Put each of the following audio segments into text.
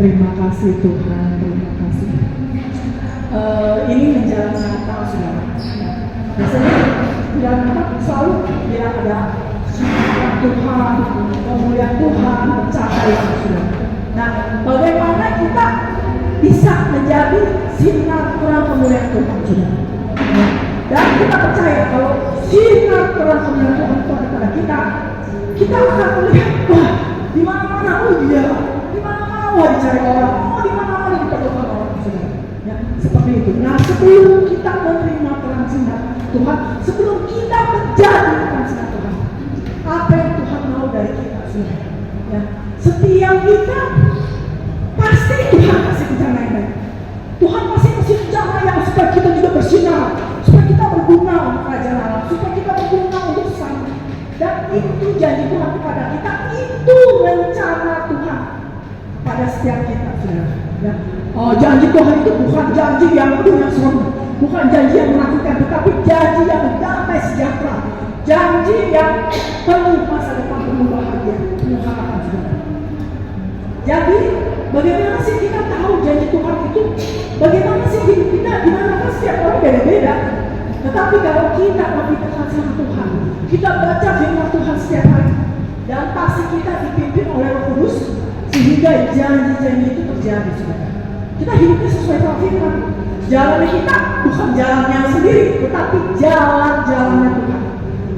Terima kasih Tuhan, terima kasih. Ini menjelang Natal, saudara. Biasanya menjelang Natal selalu bilang ada Tuhan, kemuliaan Tuhan, pencapaian, saudara. Nah, bagaimana kita bisa menjadi sinar terang kemuliaan Tuhan, saudara? Dan kita percaya kalau sinar terang kemuliaan Tuhan itu ada pada kita akan melihat, wah, di mana-mana, oh dia, di mana-mana, wah dicari orang, oh di mana-mana diperlukan orang, saudara. Ya, seperti itu. Nah, sebelum kita menerima terang sinar Tuhan, sebelum kita menjadi terang sinar Tuhan, apa yang Tuhan mau dari kita, saudara? Ya, setiap kita pasti Tuhan kasih rencana yang baik. Tuhan masih kasih rencana yang supaya kita juga bersinar, supaya kita berguna untuk kerajaan Allah, supaya kita berguna untuk sesama. Dan itu janji Tuhan kepada kita, itu rencana Tuhan pada setiap kita, saudara. Ya. Oh, janji Tuhan itu bukan janji yang punya serem, bukan janji yang menakutkan, tetapi janji yang damai sejahtera, janji yang penuh masa depan, penuh bahagia, penuh harapan, saudara. Jadi, bagaimana sih kita tahu janji Tuhan itu? Bagaimana sih hidup kita? Dimana setiap orang beda-beda. Tetapi kalau kita lebih dekat sama Tuhan, kita baca firman Tuhan setiap hari, dan pasti kita dipimpin oleh Roh Kudus, sehingga janji-janji itu terjadi, saudara. Kita hidupnya sesuai dengan firman. Jalannya kita bukan jalannya sendiri, tetapi jalan-jalannya Tuhan.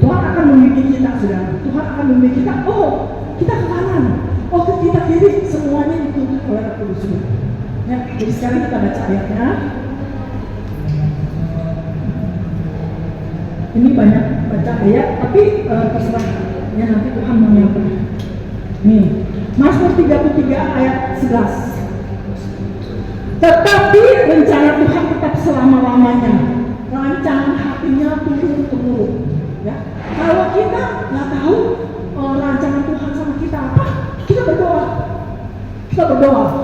Tuhan akan membimbing kita, saudara. Tuhan akan membimbing kita. Oh, kita ke kanan. Oh, kita kiri. Semuanya dituntut oleh Roh Kudus, saudara. Ya, jadi sekarang kita baca ayatnya. Ini banyak baca ayat, tapi terserah ya, nanti Tuhan mau nyampaikan. Nih, Mazmur 33 ayat 11. Tetapi rencana Tuhan tetap selama-lamanya, rancangan hatinya turun-temurun. Ya, kalau kita nggak tahu rancangan Tuhan sama kita apa, kita berdoa,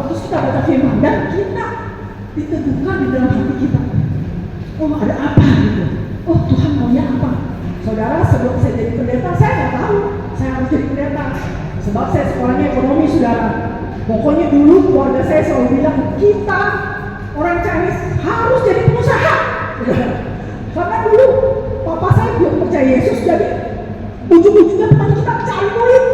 terus kita baca firman, dan kita diteguhkan di dalam hati kita. Oh, ada apa gitu? Oh, Tuhan maunya apa? Saudara, sebelum saya jadi pendeta, saya nggak tahu saya harus jadi pendeta. Sebab saya sekolahnya ekonomi, saudara. Pokoknya dulu keluarga saya selalu bilang, kita orang Chinese harus jadi pengusaha. Karena dulu papa saya belum percaya Yesus, jadi ujung-ujungnya teman kita cari duit.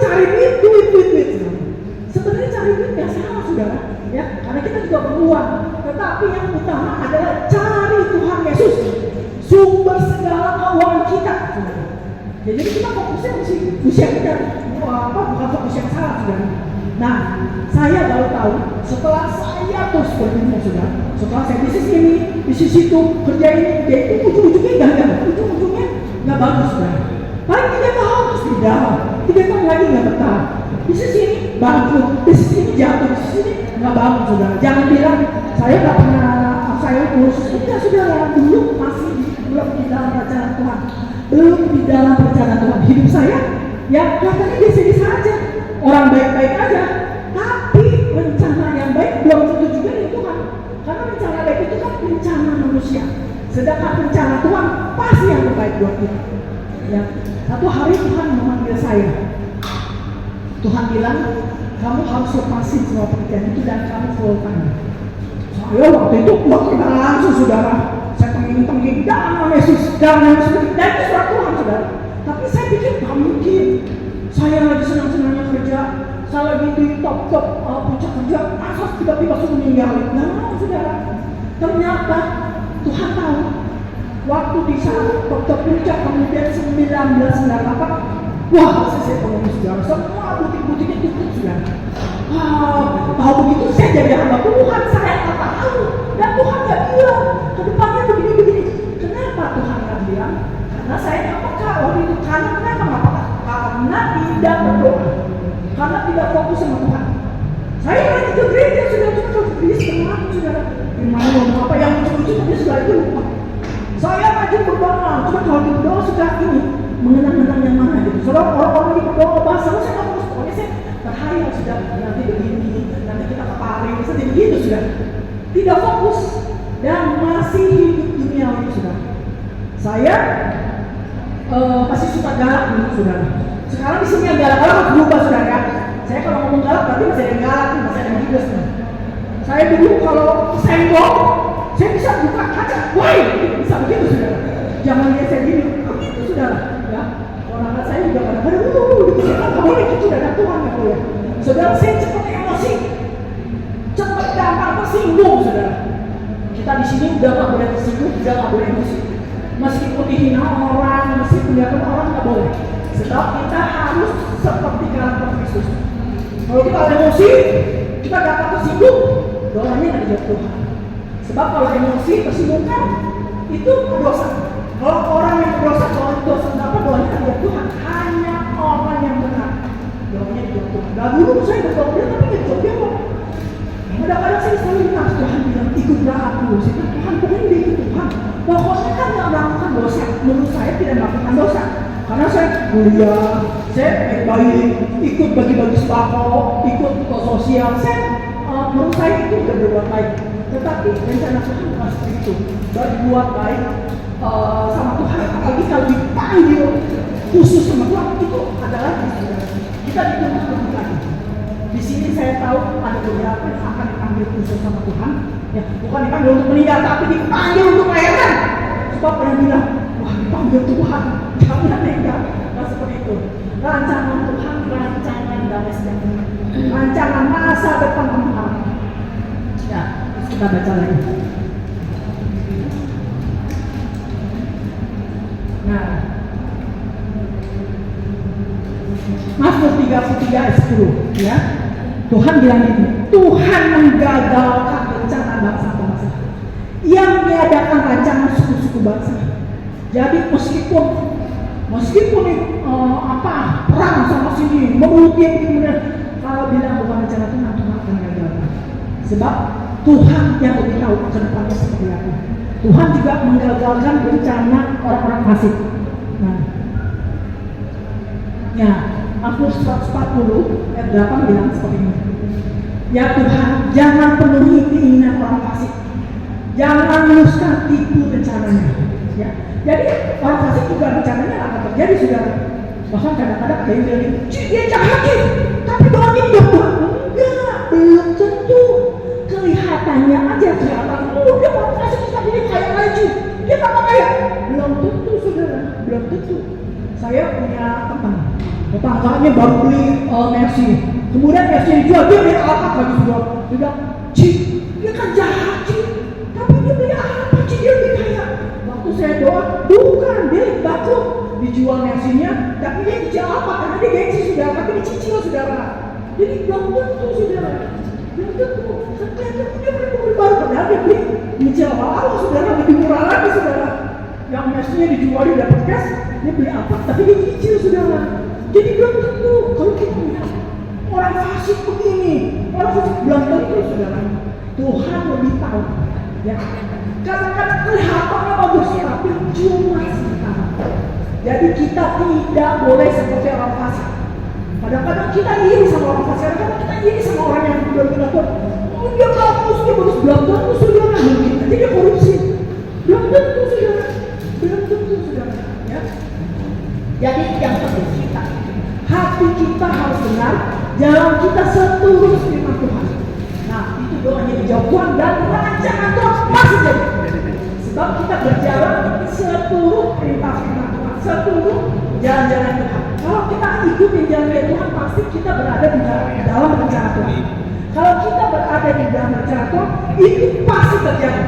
Sebenarnya cari duit nggak salah, saudara. Ya, karena kita juga beruang. Tetapi yang utama adalah cari Tuhan Yesus, sumber segala keuangan kita. Ya, jadi kita fokusnya usia kita bukan fokus yang salah, saudara. Nah, saya baru tahu setelah saya terus bergumul, saudara. Setelah saya bisnis ini, bisnis itu, kerja ini, dia itu ujung-ujungnya gagal, ujung-ujungnya nggak bagus, saudara. Paling 3 tahun terus tidak, 3 tahun lagi nggak betah. Bisnis ini bangkrut, bisnis ini jatuh, bisnis ini nggak bangun, saudara. Jangan bilang saya nggak pernah, saya kursus. Tidak, saudara, dulu masih belum di dalam rencana Tuhan, belum di dalam rencana Tuhan. Hidup saya ya kelihatannya biasa-biasa aja, orang baik-baik aja, tapi rencana yang baik belum tentu juga dari Tuhan. Karena rencana baik itu kan rencana manusia, sedangkan rencana Tuhan pasti yang terbaik buat kita. Ya, satu hari Tuhan memanggil saya. Tuhan bilang, kamu harus lepasin semua pekerjaan itu dan kamu keluarkan. Saya waktu itu nggak kenal langsung, saudara. Saya pengen dalam Yesus, dan itu surat Tuhan, saudara. Tapi saya pikir nggak mungkin. Saya lagi senang-senangnya kerja, saya lagi di top puncak kerja, asal tiba-tiba suruh meninggalin. Nah, saudara, ternyata Tuhan tahu. Waktu di saat top puncak kemudian 1998, wah, saya pengen, saudara, semua butik-butiknya tutup, saudara. Tahu begitu saya jadi hamba Tuhan, saya nggak tahu, dan Tuhan nggak bilang ke depannya begini. Kenapa Tuhan nggak bilang? Karena saya nggak peka waktu itu. Karena kenapa nggak peka? Karena tidak berdoa, karena tidak fokus sama Tuhan. Saya lagi ke gereja, sudah cuma di setengah, saudara. Gimana ngomong apa yang lucu-lucu, tapi sudah itu lupa. Saya rajin berdoa, cuma kalau di berdoa sudah ini mengenang-enang yang mana gitu. Saudara, orang-orang di berdoa bahasa, saya nggak fokus. Pokoknya saya terhayal sudah nanti begini, nanti kita ke Paris, seperti begitu sudah. Tidak fokus dan masih hidup duniawi, saudara. Saya pasti suka galak dulu, saudara. Sekarang di sini yang galak-galak berubah, saudara. Saya kalau ngomong galak berarti masih ada yang galak, masih ada yang judes. Saya dulu kalau senggol, saya bisa buka kaca, woi, bisa begitu saudara. Jangan lihat saya gini, begitu saudara. Ya, orang saya juga kadang-kadang, nggak boleh gitu, ada Tuhan nggak boleh. Saudara, saya cepat emosi, cepat gampang tersinggung, saudara. Kita di sini udah nggak boleh tersinggung, udah nggak boleh emosi. Meskipun dihina orang, meskipun dihina orang nggak boleh. Sebab kita harus seperti karakter Kristus. Kalau kita emosi, kita gampang tersinggung, doanya nggak dijawab Tuhan. Sebab kalau emosi tersinggung itu dosa. Kalau orang yang berdosa, kalau itu dosa apa doanya nggak dijawab Tuhan. Hanya orang yang benar doanya dijawab Tuhan. Nah dulu saya berdoa dia tapi nggak dijawab dia kok. Kadang-kadang saya selalu minta Tuhan bilang ikutlah aku. Saya bilang Tuhan pokoknya dia ikut Tuhan. Pokoknya kan nggak melakukan dosa. Menurut saya tidak melakukan dosa. Karena saya kuliah, saya baik-baik, ikut bagi-bagi sembako, ikut ke sosial. Saya menurut saya itu sudah berbuat baik. Tetapi rencana Tuhan bukan seperti itu. Berbuat baik sama Tuhan, apalagi kalau dipanggil khusus sama Tuhan itu adalah kita dituntut lebih lagi. Di sini saya tahu ada beberapa yang akan dipanggil khusus sama Tuhan, ya bukan dipanggil untuk meninggal, tapi dipanggil untuk layanan. Sebab pernah bilang, wah dipanggil Tuhan, jangan meninggal. Nah seperti itu. Rancangan Tuhan, rancangan damai sejahtera, rancangan masa depan Tuhan. Ya, kita baca lagi. Nah, Mazmur 33 ayat 10, ya. Tuhan bilang ini, Tuhan menggagalkan rencana bangsa-bangsa, yang meniadakan rancangan suku-suku bangsa. Jadi meskipun perang sama sini, memutin kemudian kalau bilang bukan rencana Tuhan, Tuhan akan gagalkan. Sebab Tuhan yang lebih tahu ke depannya seperti apa. Tuhan juga menggagalkan rencana orang-orang fasik. Nah, ya, Mazmur 140 ayat 8 bilang seperti ini. Ya Tuhan, jangan penuhi keinginan orang fasik. Jangan luskan tipu rencananya. Ya. Jadi orang fasik juga rencananya akan terjadi saudara. Bahkan kadang-kadang ada yang bilang, dia jahat, tapi doanya dia Tuhan. Enggak, belum tentu. Kelihatannya aja kelihatan, dia orang fasik kita jadi kaya lagi. Dia tambah kaya. Belum tentu saudara, belum tentu. Saya punya teman, tetangganya baru beli Mercy. Kemudian Mercy dijual, dia beli apa lagi jual. Dia bilang, dia kan jahat, tapi dia beli apa, dia lebih kaya. Waktu saya doa, bukan, dia batu dijual Mercy-nya, tapi dia dicicil apa? Karena dia gengsi saudara, tapi dicicil saudara. Jadi belum tentu saudara, belum tentu. Setelah dia beli baru, padahal dia beli nyicil apa saudara, lebih murah lagi saudara. Yang Mercy-nya dijual, dia dapat cash, dia beli apa? Tapi dia cicil saudara. Jadi belum tentu. Kalau kita melihat orang fasik begini, orang fasik belum tentu saudara. Tuhan lebih tahu. Ya, kadang-kadang kelihatannya bagus, tapi cuma sementara. Jadi kita tidak boleh seperti orang fasik. Kadang-kadang kita iri sama orang fasik, kadang-kadang kita iri sama orang yang benar-benar oh dia bagus, belum tentu saudara. Mungkin aja dia korupsi, belum tentu saudara. Belum tentu saudara. Ya. Jadi yang penting kita, hati kita harus benar, jalan kita seturut firman Tuhan. Nah itu doanya dijawab Tuhan dan rancangan Tuhan masih jadi. Sebab kita berjalan seturut perintah firman Tuhan, seturut jalan-jalan Tuhan. Kalau kita ikutin jalan Tuhan, pasti kita berada di dalam rencana Tuhan. Kalau kita berada di dalam rencana Tuhan, itu pasti terjadi.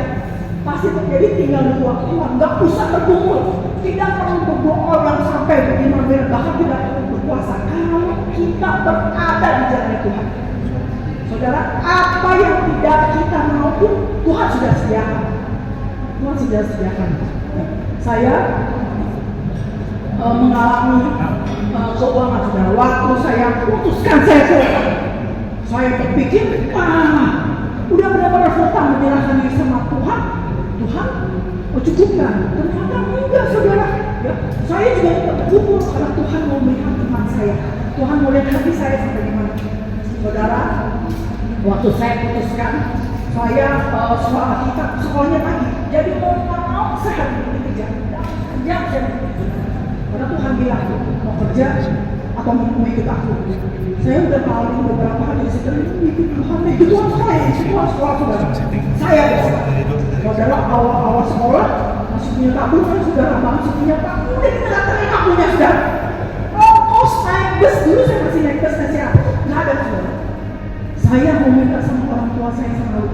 Pasti terjadi, tinggal nunggu waktu Tuhan. Nggak usah berkumpul, tidak perlu berdoa yang sampai bagaimana, bahkan tidak perlu berpuasa. Kalau kita berada di jalan Tuhan, saudara, apa yang tidak kita mau pun Tuhan sudah sediakan. Tuhan sudah sediakan. Saya mengalami keuangan saudara. Waktu saya putuskan saya keuangan, saya berpikir, udah benar-benar selesai menyerahkan diri sama Tuhan. Tuhan cukupkan. Ternyata enggak saudara. Ya, saya juga tidak bersyukur karena Tuhan mau melihat iman saya. Tuhan mau lihat hati saya sampai di mana. Saudara, waktu saya putuskan, saya sekolahnya pagi. Jadi mau saya harus kerja. Kerja. Karena Tuhan bilang mau kerja atau mau ikut aku. Saya udah mengalami beberapa hari setelah ikut Tuhan, ikut Tuhan saya. sekolah saudara. Saya saudara awal sekolah masih punya tabungan, saudara masih punya tabungan. Udah kita nggak terima punya saudara. Ongkos naik bus dulu saya masih naik bus nasi apa? Nggak ada saudara. Saya mau minta sama orang tua saya selalu.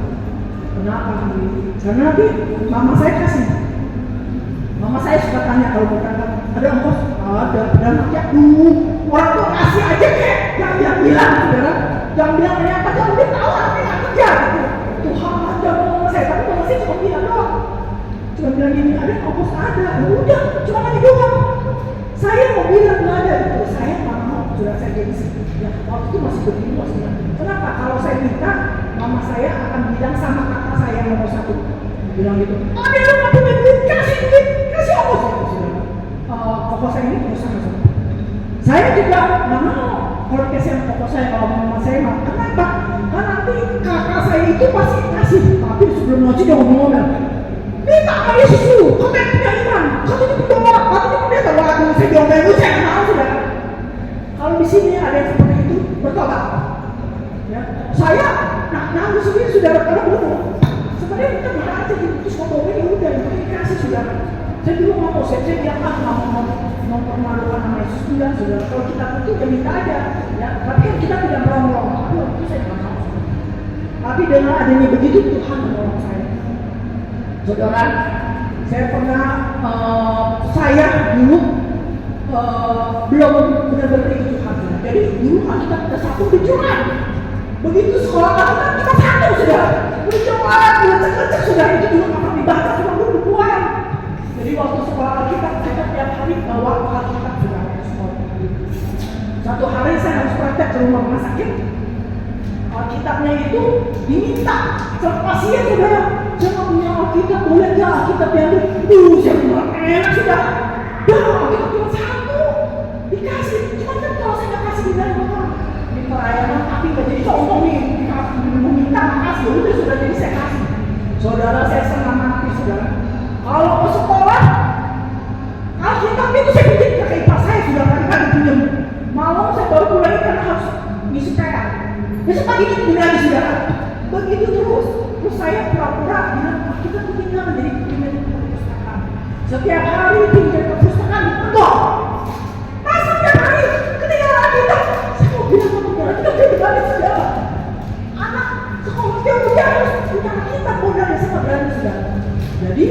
Kenapa? Karena nanti mama saya kasih. Mama saya suka tanya kalau berangkat, ada ongkos? Ada. Dan nanti orang tua kasih aja kek. Jangan bilang saudara. Jangan bilang apa? Jangan dia tahu apa yang kerja. Tuhan, jangan mama saya. Tapi mama saya cuma bilang doang. Cuma bilang gini, ada ongkos ada. Udah, cuma lagi doang. Saya mau bilang nggak ada itu. Saya nggak mau. Sudah saya gengsi. Ya, waktu itu masih begini maksudnya. Kenapa? Kalau saya minta, mama saya akan bilang sama kakak saya yang nomor 1. Bilang gitu. Ada yang nggak punya duit, kasih duit, kasih ongkos. Ongkos saya ini perusahaan. Saya juga nggak mau. Kalau dikasih ongkos saya, kalau mama saya mau. Kenapa? Karena nanti kakak saya itu pasti kasih. Tapi sebelum ngaji dia ngomong-ngomong. Minta sama Yesus dulu. Katanya punya iman. Katanya berdoa. Katanya punya doa. Waduh, saya diomelin saya nggak mau sudah. Kalau di sini ada yang seperti itu, bertobat. Ya, saya nangis sendiri sudah karena belum. Sebenarnya kita bisa aja gitu, terus ngomongin ya udah, itu dikasih sudah. Saya dulu ngomong, saya bilang nggak mau mempermalukan nama Yesus juga sudah. Kalau kita butuh ya minta aja, ya. Tapi kan kita tidak merongrong. Tapi waktu itu saya nggak mau. Tapi dengan adanya begitu Tuhan menolong saya. Saudara, saya pernah saya dulu belum benar-benar ikut Tuhan. Jadi dulu kita satu berjuang. Begitu sekolah kita satu sudah berjuang, ngecek sudah itu dulu akan dibaca sudah berbuang. Jadi waktu sekolah kita tiap hari bawa Alkitab sudah ke sekolah. Satu hari saya harus praktek ke rumah sakit. Alkitabnya itu diminta sama pasien sudah. Saya nggak punya Alkitab, boleh nggak Alkitab diambil? Saya bilang enak sudah. Alkitab cuma satu dikasih. Cuma kan kalau saya nggak kasih bilang apa? Di pelayanan tapi nggak jadi sombong nih. Meminta makasih, udah sudah jadi saya kasih. Saudara saya senang mati saudara. Kalau mau sekolah, Alkitab itu saya pinjam ke ipar saya sudah kali-kali pinjam. Malam saya baru pulang karena harus ngisi PR. Besok pagi itu pindah lagi saudara. Begitu terus saya pura-pura bilang kita ketinggalan jadi pinjam perpustakaan. Setiap hari pinjam perpustakaan ditegur. Pas setiap hari ketinggalan kita. Saya mau bilang sama saudara kita ketinggalan saudara. Anak sekolah dia harus punya kita modal yang sangat berani saudara. Jadi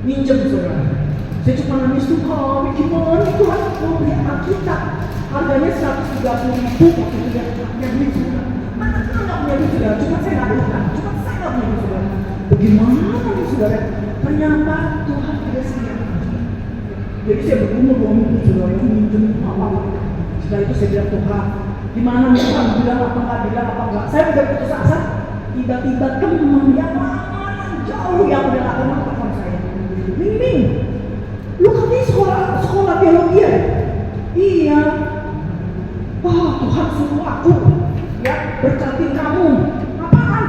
minjem saudara. Saya cuma nangis Tuhan, gimana Tuhan mau beli Alkitab harganya 130.000 waktu itu yang punya duit saudara. Mana kita nggak punya duit saudara, cuma saya nggak ada utang, cuma saya nggak punya duit saudara. Bagaimana nih saudara? Ternyata Tuhan tidak sediakan. Jadi saya bergumul 2 minggu saudara, minjem apa-apa. Setelah itu saya bilang Tuhan, gimana nih Tuhan bilang apa enggak? Saya udah putus asa, tiba-tiba teman yang lama jauh yang udah gak kenal telepon saya. Ming, lu katanya sekolah teologi ya? Iya. Tuhan suruh aku ya berkatin kamu. Apaan?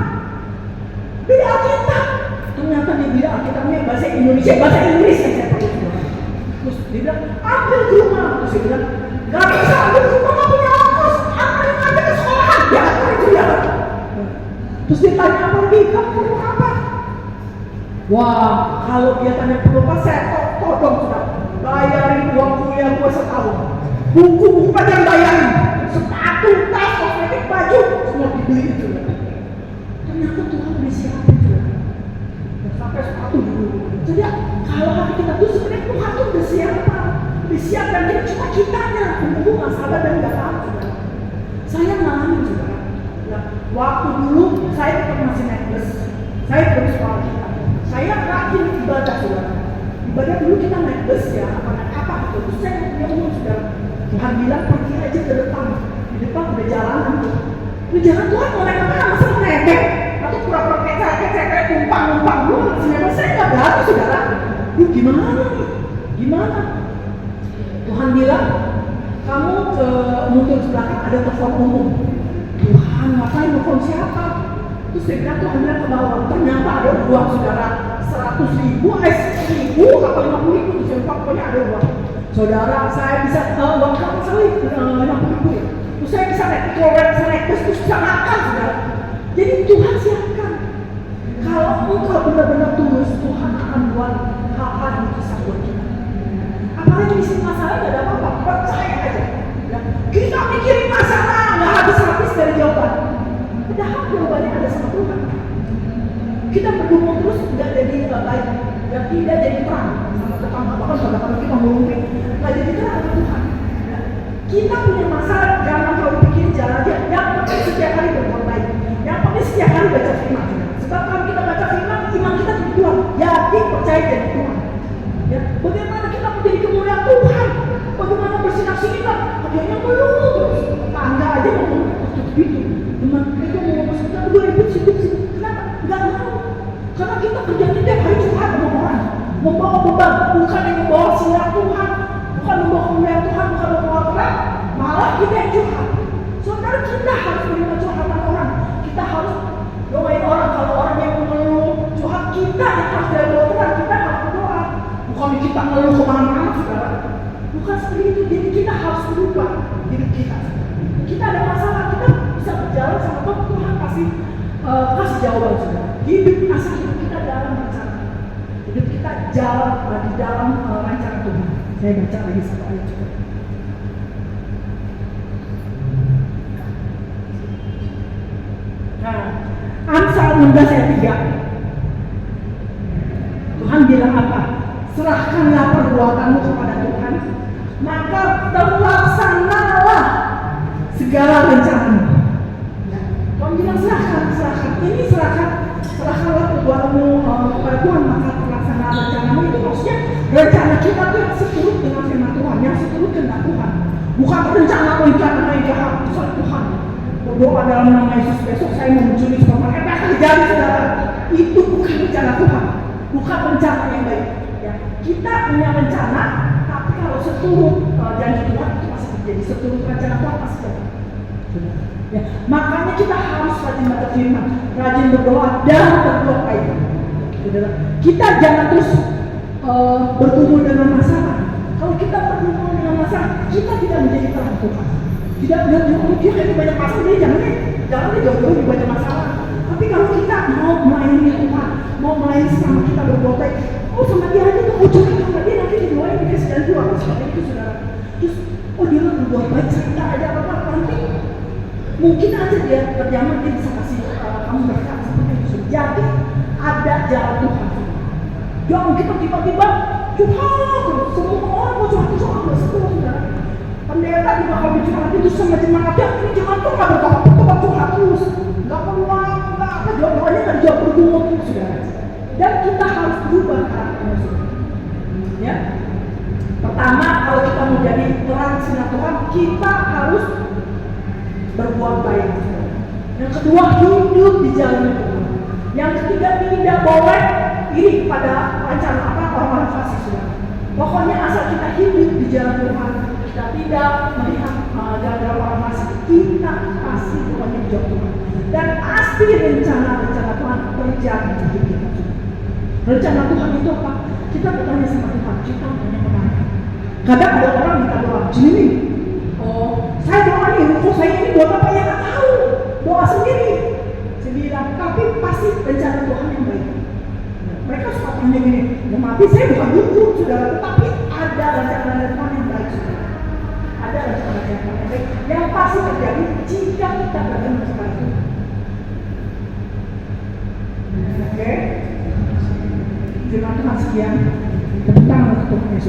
Beli Alkitab. Ternyata dia bilang Alkitabnya bahasa Indonesia, bahasa Inggris yang saya pakai. Terus dia bilang ambil ke rumah. Terus dia bilang gak bisa ambil ke rumah, gak punya ongkos. Ambil aja ke sekolahan. Ya apa itu ya? Terus dia tanya apa lagi? Kamu perlu apa? Wah, kalau dia tanya perlu apa, saya todong sudah. Bayarin uang kuliah gue setahun. Buku aja bayarin. Sepatu, tas, kosmetik, baju, semua dibeli itu. Ternyata Tuhan udah siapin juga. Sampai sepatu dulu. Jadi kalau hati kita tuh sebenarnya Tuhan tuh udah siapkan. Udah siapkan, jadi cuma kitanya menunggu nggak sabar dan nggak tahu. Saya ngalamin juga. Ya, waktu dulu saya tetap masih naik bus. Saya terus sekolah kita. Saya rajin ibadah saudara. Ibadah dulu kita naik bus ya, apa gitu. Terus saya punya umum sudah. Tuhan bilang pergi aja ke depan. Di depan udah jalanan tuh. Di jalan Tuhan mau naik kemana? Masa mau nebek? Atau pura-pura kayak numpang dulu. Sebenarnya saya nggak berani saudara. Gimana nih? Gimana? Tuhan bilang kamu mundur ke belakang ada telepon umum. Tuhan ngapain telepon siapa? Terus saya bilang Tuhan bilang ke bawah. Ternyata ada uang saudara 100.000, 1.000 atau 50.000. Saya lupa pokoknya ada uang. Saudara, saya bisa uang kamu sekali 50.000 ya. Terus saya bisa naik bus, terus bisa makan saudara. Jadi engkau benar-benar tulus, Tuhan akan buat hal-hal yang bisa buat kita. Apalagi isi masalah gak ada apa-apa, percaya aja. Ya. Kita mikirin masalah nggak habis-habis dari jawaban. Padahal jawabannya ada sama Tuhan. Kita berdumung terus nggak jadi baik, nggak tidak jadi terang sama tetangga, bahkan kadang-kadang kita melumpuh nggak jadi terang sama Tuhan. Ya. Kita punya masalah, jangan kalau pikir jalan aja. Yang penting setiap hari berbuat baik. Yang penting setiap hari baca firman. Sebab kalau kita baca firman, iman kita jadi kuat. Jadi percaya jadi Tuhan. Ya. Bagaimana kita menjadi kemuliaan Tuhan? Bagaimana bersinar-sinar? Adanya belum terus. Tangga aja ngomong begitu. Teman itu mau ngomong sebentar, gue sibuk. Kenapa? Enggak mau. Karena kita kerjanya tiap hari curhat sama orang. Membawa beban, bukan yang membawa sinar Tuhan. Bukan membawa kemuliaan Tuhan, bukan membawa terang. Malah kita yang curhat. Saudara, kita harus menerima curhatan orang. Kita harus doain orang. Kalau orang yang mengeluh curhat, kita yang harus dari doa terang. Kita harus berdoa. Bukan kita ngeluh kemana-mana, saudara. Bukan seperti itu. Jadi kita harus berubah hidup kita. Kita ada masalah, kita bisa berjalan sama Tuhan kasih jawaban saudara. Hidup asal hidup kita dalam rencana. Hidup kita jalan di dalam rencana Tuhan. Saya baca lagi satu ayat juga. Nah, Amsal 16 ayat 3. Tuhan bilang apa? Serahkanlah perbuatanmu kepada Tuhan, maka terlaksanalah segala rencanamu. Tuhan bilang serahkan. Ini serahkanlah perbuatanmu kepada Tuhan, maka terlaksanalah rencanamu. Itu maksudnya rencana kita itu yang seturut dengan firman Tuhan, yang seturut dengan Tuhan. Bukan rencana yang jahat, besar Tuhan. Berdoa dalam nama Yesus, besok saya mau mencuri supermarket, akan jadi saudara. Itu bukan rencana Tuhan, bukan rencana yang baik. Ya. Kita punya rencana, tapi kalau seturut janji Tuhan itu pasti terjadi. Seturut rencana Tuhan pasti terjadi. Ya. Makanya kita harus rajin baca firman, rajin berdoa dan berbuat baik. Kita jangan terus bertumbuh dengan masalah. Kalau kita bertumbuh dengan masalah, kita tidak menjadi terang Tuhan. Tidak dia ini banyak masalah, jadi jangan jauh-jauh banyak masalah. Tapi kalau kita mau melayani Tuhan, mau melayani sama kita berbuat baik, sama dia aja tuh ujungnya sama dia nanti didoain dikasih jalan keluar seperti itu saudara. Terus dia berbuat baik, cerita aja apa nanti mungkin aja dia berjalan dia bisa kasih kamu berkat seperti itu. Jadi ada jalan Tuhan. Jangan kita tiba-tiba curhat, semua orang mau curhat soal saudara. Pendeta juga kalau curhat itu sama jemaatnya, ini jemaat tuh nggak berdoa curhat terus, nggak peluang, nggak apa doanya nggak dijawab berdoa terus saudara. Dan kita harus berubah karakternya saudara. Ya. Pertama, kalau kita mau jadi terang sinar Tuhan, kita harus berbuat baik. Yang kedua, hidup di jalan Tuhan. Yang ketiga, tidak boleh iri pada rencana orang-orang fasik saudara. Pokoknya asal kita hidup di jalan Tuhan, kita tidak melihat jalan-jalan orang fasik, kita pasti pokoknya dijawab Tuhan. Dan pasti rencana Tuhan terjadi di hidup kita. Rencana Tuhan itu apa? Kita bertanya sama Tuhan, kita hanya menanya. Kadang ada orang minta doa, gini, saya doa nih, saya ini buat apa ya nggak tahu, doa sendiri. Saya bilang, tapi pasti rencana Tuhan yang baik. Mereka suka tanya gini, mau mati saya bukan dukun saudara, tetapi ada rencana Tuhan yang baik saudara. Ada rencana Tuhan yang baik yang pasti terjadi jika kita berdoa kepada Tuhan. Oke? Firman Tuhan sekian. Tepuk tangan untuk Tuhan Yesus.